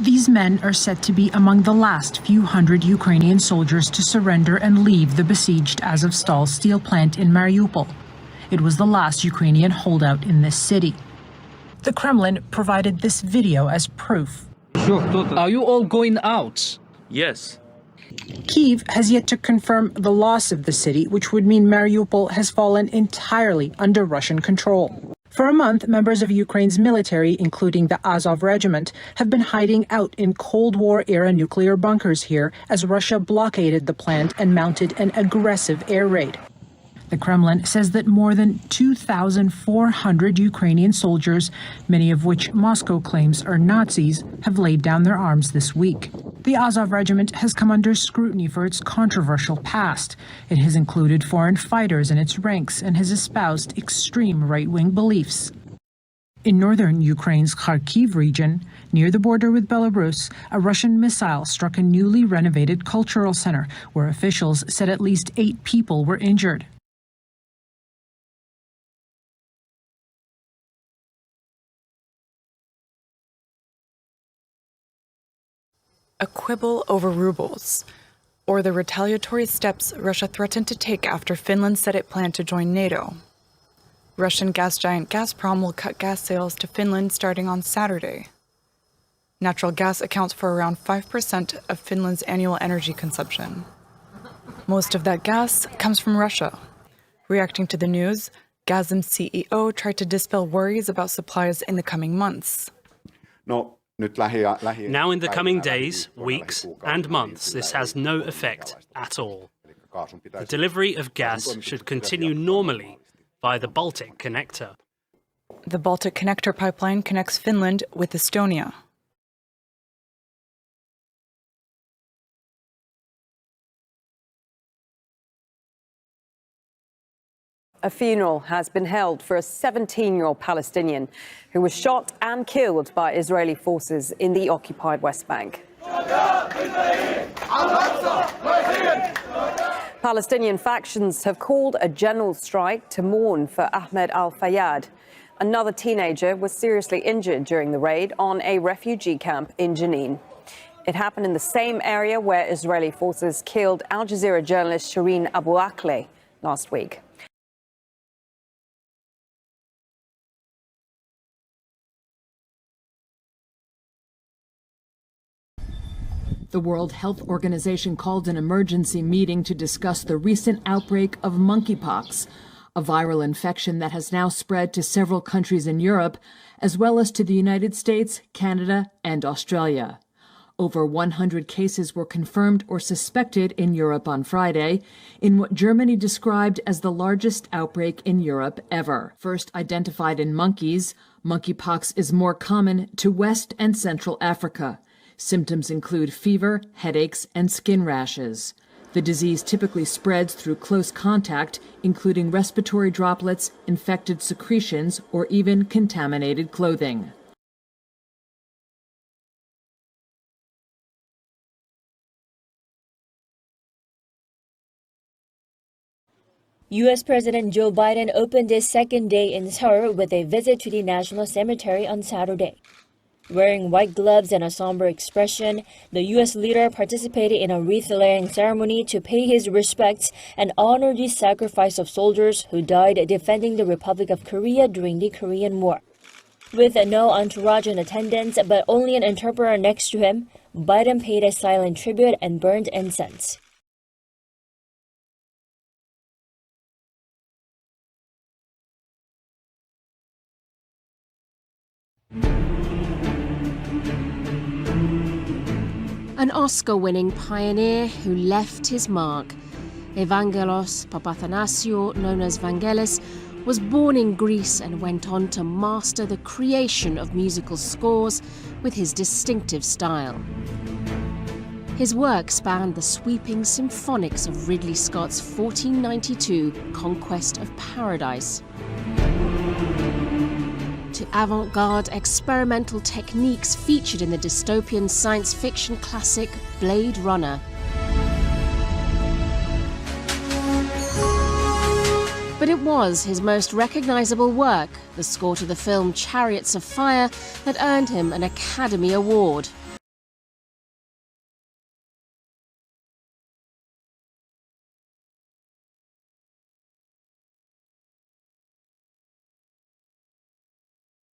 These men are said to be among the last few hundred Ukrainian soldiers to surrender and leave the besieged Azovastal steel plant in Mariupol. It was the last Ukrainian holdout in this city. The Kremlin provided this video as proof. Are you all going out? Yes. Kyiv has yet to confirm the loss of the city, which would mean Mariupol has fallen entirely under Russian control. For a month, members of Ukraine's military, including the Azov regiment, have been hiding out in Cold War-era nuclear bunkers here as Russia blockaded the plant and mounted an aggressive air raid. The Kremlin says that more than 2,400 Ukrainian soldiers, many of which Moscow claims are Nazis, have laid down their arms this week. The Azov regiment has come under scrutiny for its controversial past. It has included foreign fighters in its ranks and has espoused extreme right-wing beliefs. In northern Ukraine's Kharkiv region, near the border with Belarus, a Russian missile struck a newly renovated cultural center, where officials said at least 8 people were injured. A quibble over rubles, or the retaliatory steps Russia threatened to take after Finland said it planned to join NATO. Russian gas giant Gazprom will cut gas sales to Finland starting on Saturday. Natural gas accounts for around 5% of Finland's annual energy consumption. Most of that gas comes from Russia. Reacting to the news, Gazprom CEO tried to dispel worries about supplies in the coming months. Now in the coming days, weeks and months, this has no effect at all. The delivery of gas should continue normally via the Baltic Connector. The Baltic Connector pipeline connects Finland with Estonia. A funeral has been held for a 17-year-old Palestinian who was shot and killed by Israeli forces in the occupied West Bank. Palestinian factions have called a general strike to mourn for Ahmed al-Fayyad. Another teenager was seriously injured during the raid on a refugee camp in Jenin. It happened in the same area where Israeli forces killed Al Jazeera journalist Shireen Abu Akleh last week. The World Health Organization called an emergency meeting to discuss the recent outbreak of monkeypox, a viral infection that has now spread to several countries in Europe, as well as to the United States, Canada, and Australia. Over 100 cases were confirmed or suspected in Europe on Friday, in what Germany described as the largest outbreak in Europe ever. First identified in monkeys, monkeypox is more common to West and Central Africa. Symptoms include fever, headaches, and skin rashes. The disease typically spreads through close contact, including respiratory droplets, infected secretions, or even contaminated clothing. U.S. President Joe Biden opened his second day in Seoul with a visit to the National Cemetery on Saturday. Wearing white gloves and a somber expression, the U.S. leader participated in a wreath-laying ceremony to pay his respects and honor the sacrifice of soldiers who died defending the Republic of Korea during the Korean War. With no entourage in attendance but only an interpreter next to him, Biden paid a silent tribute and burned incense. An Oscar-winning pioneer who left his mark. Evangelos Papathanassiou, known as Vangelis, was born in Greece and went on to master the creation of musical scores with his distinctive style. His work spanned the sweeping symphonics of Ridley Scott's 1492 Conquest of Paradise, to avant-garde experimental techniques featured in the dystopian science fiction classic Blade Runner. But it was his most recognizable work, the score to the film Chariots of Fire, that earned him an Academy Award.